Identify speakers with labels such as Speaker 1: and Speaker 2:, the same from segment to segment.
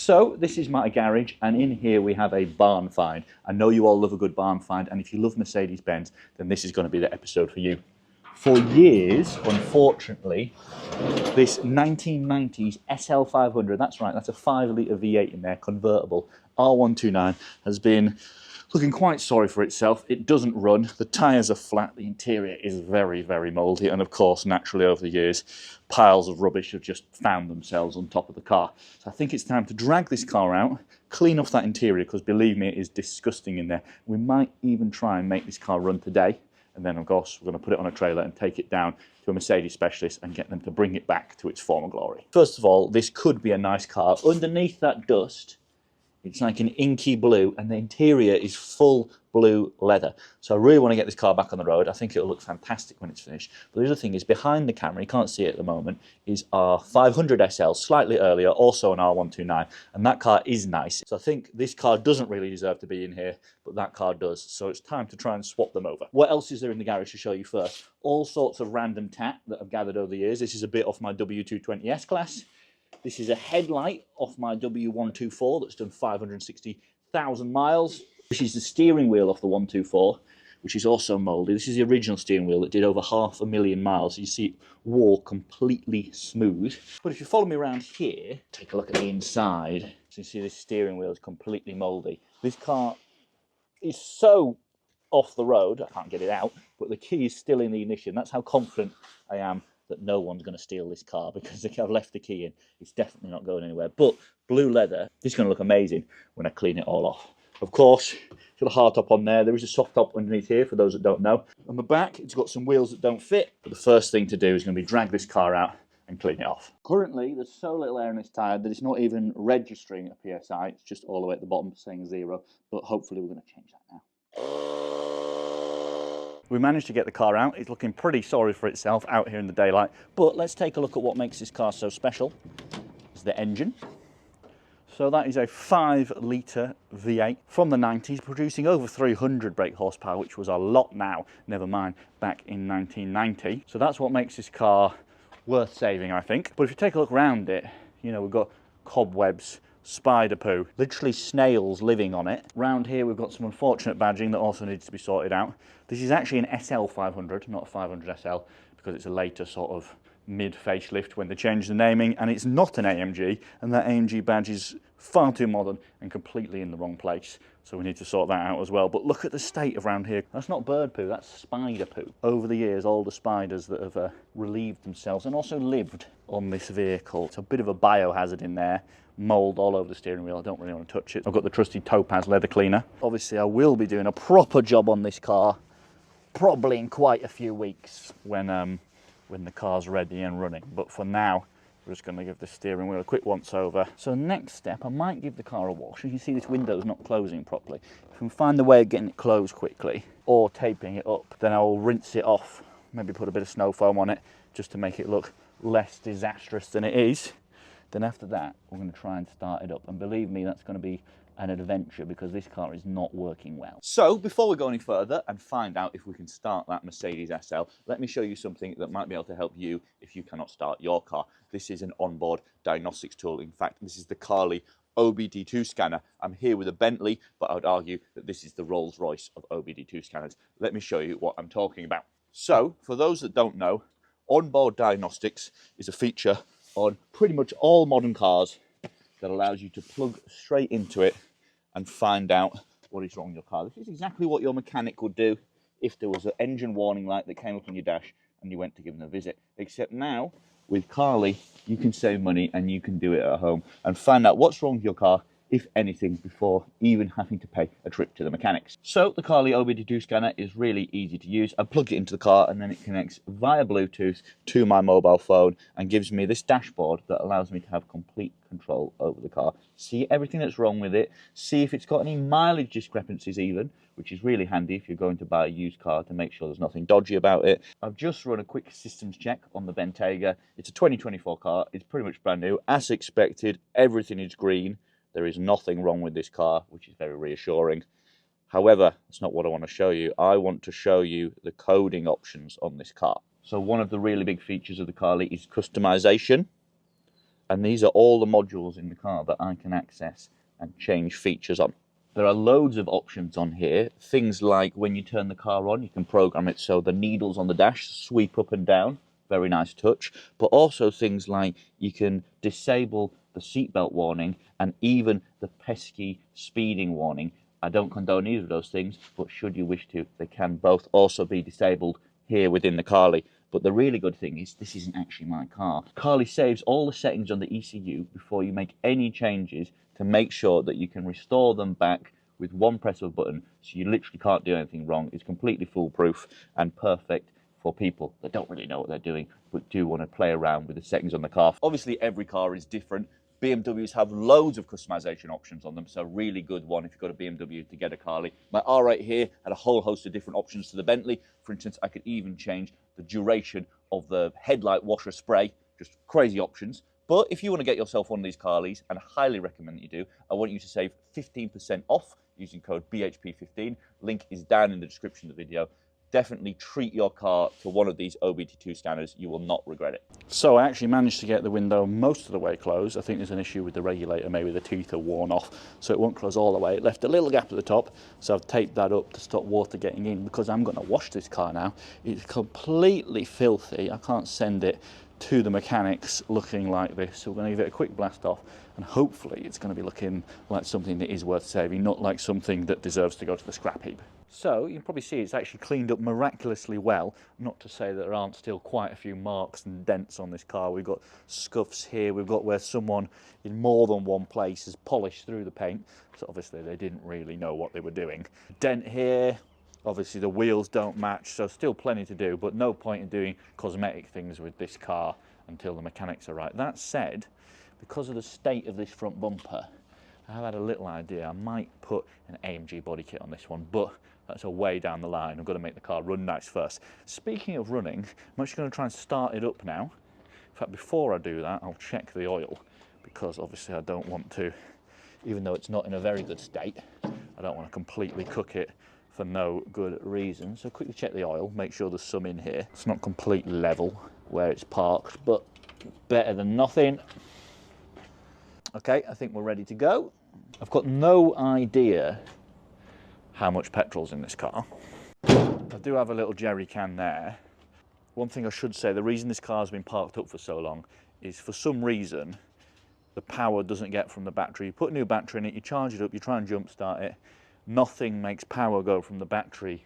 Speaker 1: So this is my garage, and in here we have a barn find. I know you all love a good barn find, and if you love Mercedes-Benz, then this is going to be the episode for you. For years, unfortunately, this 1990s SL500, that's right, that's a 5-litre V8 in there, convertible, R129, has been looking quite sorry for itself. It doesn't run, the tyres are flat, the interior is very, very mouldy, and of course, naturally over the years, piles of rubbish have just found themselves on top of the car. So I think it's time to drag this car out, clean off that interior, because believe me, it is disgusting in there. We might even try and make this car run today, and then of course, we're going to put it on a trailer and take it down to a Mercedes specialist and get them to bring it back to its former glory. First of all, this could be a nice car. Underneath that dust, it's like an inky blue, and the interior is full blue leather. So I really want to get this car back on the road. I think it'll look fantastic when it's finished. But the other thing is, behind the camera, you can't see it at the moment, is our 500 SL, slightly earlier, also an R129, and that car is nice. So I think this car doesn't really deserve to be in here, but that car does. So it's time to try and swap them over. What else is there in the garage to show you first? All sorts of random tat that I've gathered over the years. This is a bit off my W220 S-Class. This is a headlight off my W124 that's done 560,000 miles. This is the steering wheel off the 124, which is also mouldy. This is the original steering wheel that did over 500,000 miles. You see it wore completely smooth. But if you follow me around here, take a look at the inside. So you see this steering wheel is completely mouldy. This car is so off the road, I can't get it out, but the key is still in the ignition. That's how confident I am that no one's going to steal this car, because I've left the key in. It's definitely not going anywhere. But blue leather, this is going to look amazing when I clean it all off. Of course, it's got a hard top on there. There is a soft top underneath here, for those that don't know. On the back, it's got some wheels that don't fit. But the first thing to do is going to be drag this car out and clean it off. Currently, there's so little air in this tyre that it's not even registering a PSI. It's just all the way at the bottom saying 0. But hopefully we're going to change that now. We managed to get the car out. It's looking pretty sorry for itself out here in the daylight. But let's take a look at what makes this car so special. It's the engine. So that is a 5-litre V8 from the 90s, producing over 300 brake horsepower, which was a lot now, never mind back in 1990. So that's what makes this car worth saving, I think. But if you take a look around it, you know, we've got cobwebs, spider poo, literally snails living on it. Round here we've got some unfortunate badging that also needs to be sorted out. This is actually an SL 500, not a 500 SL, because it's a later sort of mid-facelift when they changed the naming, and it's not an AMG, and that AMG badge is far too modern and completely in the wrong place. So we need to sort that out as well. But look at the state around here. That's not bird poo, that's spider poo. Over the years, all the spiders that have relieved themselves and also lived on this vehicle. It's a bit of a biohazard in there. Mould all over the steering wheel. I don't really want to touch it. I've got the trusty Topaz leather cleaner. Obviously, I will be doing a proper job on this car, probably in quite a few weeks when the car's ready and running. But for now, we're just going to give the steering wheel a quick once over. So next step, I might give the car a wash. You can see this window's not closing properly. If I can find a way of getting it closed quickly or taping it up, then I will rinse it off. Maybe put a bit of snow foam on it just to make it look less disastrous than it is. Then after that, we're going to try and start it up. And believe me, that's going to be an adventure, because this car is not working well. So before we go any further and find out if we can start that Mercedes SL, let me show you something that might be able to help you if you cannot start your car. This is an onboard diagnostics tool. In fact, this is the Carly OBD2 scanner. I'm here with a Bentley, but I would argue that this is the Rolls-Royce of OBD2 scanners. Let me show you what I'm talking about. So for those that don't know, onboard diagnostics is a feature on pretty much all modern cars that allows you to plug straight into it and find out what is wrong with your car. This is exactly what your mechanic would do if there was an engine warning light that came up on your dash and you went to give them a visit. Except now, with Carly, you can save money and you can do it at home and find out what's wrong with your car, if anything, before even having to pay a trip to the mechanics. So the Carly OBD2 scanner is really easy to use. I plug it into the car and then it connects via Bluetooth to my mobile phone and gives me this dashboard that allows me to have complete control over the car. See everything that's wrong with it, see if it's got any mileage discrepancies even, which is really handy if you're going to buy a used car, to make sure there's nothing dodgy about it. I've just run a quick systems check on the Bentayga. It's a 2024 car, it's pretty much brand new. As expected, everything is green. There is nothing wrong with this car, which is very reassuring. However, that's not what I want to show you. I want to show you the coding options on this car. So one of the really big features of the Carly is customization. And these are all the modules in the car that I can access and change features on. There are loads of options on here. Things like when you turn the car on, you can program it so the needles on the dash sweep up and down. Very nice touch. But also things like you can disable the seatbelt warning and even the pesky speeding warning. I don't condone either of those things, but should you wish to, they can both also be disabled here within the Carly. But the really good thing is this isn't actually my car. Carly saves all the settings on the ECU before you make any changes to make sure that you can restore them back with one press of a button, so you literally can't do anything wrong. It's completely foolproof and perfect for people that don't really know what they're doing but do want to play around with the settings on the car. Obviously every car is different. BMWs have loads of customization options on them, so really good one if you've got a BMW to get a Carly. My R8 here had a whole host of different options to the Bentley. For instance, I could even change the duration of the headlight washer spray, just crazy options. But if you want to get yourself one of these Carlies, and I highly recommend that you do, I want you to save 15% off using code BHP15. Link is down in the description of the video. Definitely treat your car to one of these OBD2 scanners. You will not regret it. So I actually managed to get the window most of the way closed. I think there's an issue with the regulator. Maybe the teeth are worn off, so it won't close all the way. It left a little gap at the top, so I've taped that up to stop water getting in because I'm going to wash this car now. It's completely filthy. I can't send it to the mechanics looking like this. So we're going to give it a quick blast off, and hopefully it's going to be looking like something that is worth saving, not like something that deserves to go to the scrap heap. So you can probably see it's actually cleaned up miraculously well, not to say that there aren't still quite a few marks and dents on this car. We've got scuffs here, we've got where someone in more than one place has polished through the paint, so obviously they didn't really know what they were doing. Dent here, obviously the wheels don't match, so still plenty to do, but no point in doing cosmetic things with this car until the mechanics are right. That said, because of the state of this front bumper, I've had a little idea. I might put an AMG body kit on this one, but that's a way down the line. I've got to make the car run nice first. Speaking of running, I'm actually going to try and start it up now. In fact, before I do that, I'll check the oil, because obviously I don't want to, even though it's not in a very good state, I don't want to completely cook it for no good reason. So quickly check the oil, make sure there's some in here. It's not completely level where it's parked, but better than nothing. Okay, I think we're ready to go. I've got no idea how much petrol's in this car. I do have a little jerry can there. One thing I should say, the reason this car's been parked up for so long is for some reason the power doesn't get from the battery. You put a new battery in it, you charge it up, you try and jump start it, nothing makes power go from the battery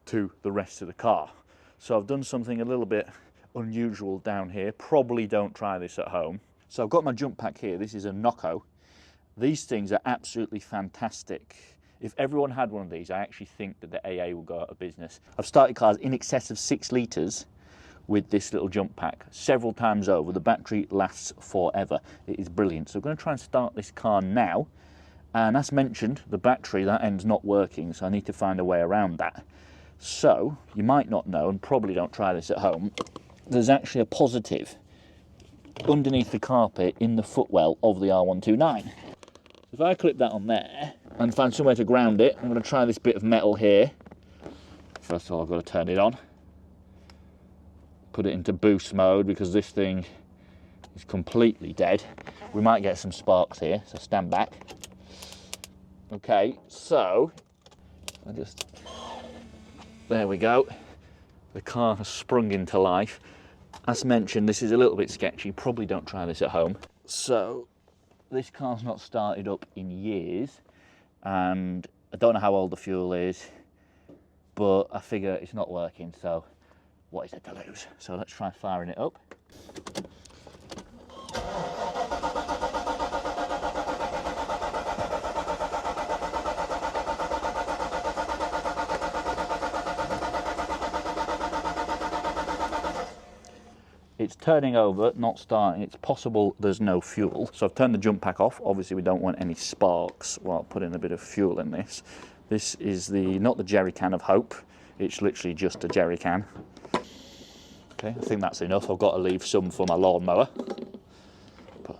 Speaker 1: to the rest of the car. So I've done something a little bit unusual down here. Probably don't try this at home. So I've got my jump pack here. This is a Nocco. These things are absolutely fantastic. If everyone had one of these, I actually think that the AA will go out of business. I've started cars in excess of 6 litres with this little jump pack several times over. The battery lasts forever. It is brilliant. So I'm going to try and start this car now. And as mentioned, the battery, that end's not working, so I need to find a way around that. So, you might not know, and probably don't try this at home, there's actually a positive underneath the carpet in the footwell of the R129. If I clip that on there and find somewhere to ground it, I'm going to try this bit of metal here. First of all, I've got to turn it on. Put it into boost mode because this thing is completely dead. We might get some sparks here, so stand back. Okay, so there we go. The car has sprung into life. As mentioned, this is a little bit sketchy. Probably don't try this at home. So this car's not started up in years, and I don't know how old the fuel is, but I figure it's not working, so what is there to lose? So let's try firing it up. It's turning over, not starting. It's possible there's no fuel. So I've turned the jump pack off. Obviously we don't want any sparks while putting a bit of fuel in this. This is not the jerry can of hope. It's literally just a jerry can. Okay, I think that's enough. I've got to leave some for my lawnmower. But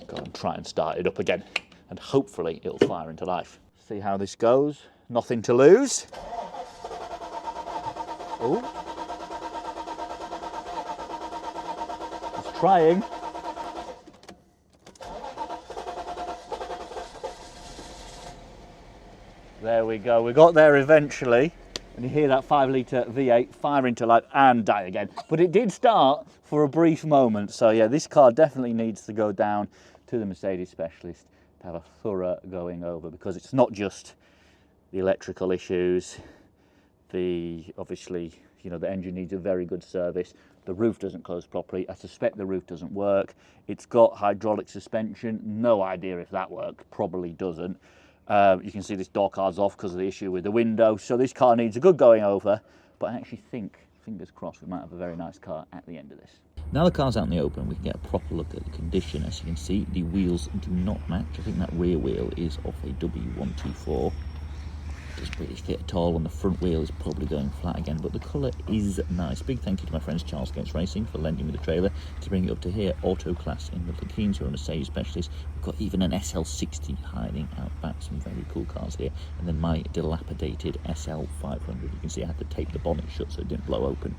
Speaker 1: go and try and start it up again. And hopefully it'll fire into life. See how this goes. Nothing to lose. Oh. Trying. There we go. We got there eventually. And you hear that 5 litre V8 fire into life and die again. But it did start for a brief moment. So yeah, this car definitely needs to go down to the Mercedes specialist to have a thorough going over, because it's not just the electrical issues. Obviously, you know, the engine needs a very good service. The roof doesn't close properly. I suspect the roof doesn't work. It's got hydraulic suspension. No idea if that works. Probably doesn't. You can see this door card's off because of the issue with the window. So this car needs a good going over. But I actually think, fingers crossed, we might have a very nice car at the end of this. Now the car's out in the open, we can get a proper look at the condition. As you can see, the wheels do not match. I think that rear wheel is off a W124. Doesn't really fit at all, and the front wheel is probably going flat again, but the colour is nice. Big thank you to my friends Charles Gates Racing for lending me the trailer to bring it up to here. Auto Class in Milton Keynes, who are a Mercedes specialist. We've got even an SL60 hiding out back, some very cool cars here, and then my dilapidated SL500. You can see I had to tape the bonnet shut so it didn't blow open.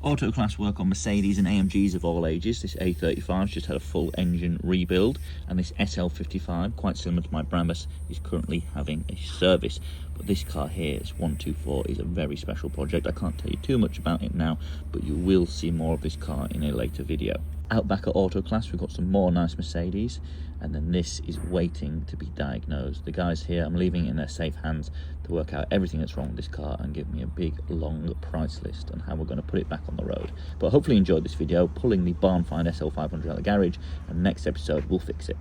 Speaker 1: Auto Class work on Mercedes and AMGs of all ages. This A35's just had a full engine rebuild, and this SL55, quite similar to my Brabus, is currently having a service. But this car here, this 124, is a very special project. I can't tell you too much about it now, but you will see more of this car in a later video. Out back at Auto Class, we've got some more nice Mercedes, and then this is waiting to be diagnosed. The guys here, I'm leaving it in their safe hands to work out everything that's wrong with this car and give me a big, long price list on how we're going to put it back on the road. But hopefully you enjoyed this video, pulling the barn find SL500 out of the garage, and next episode we'll fix it.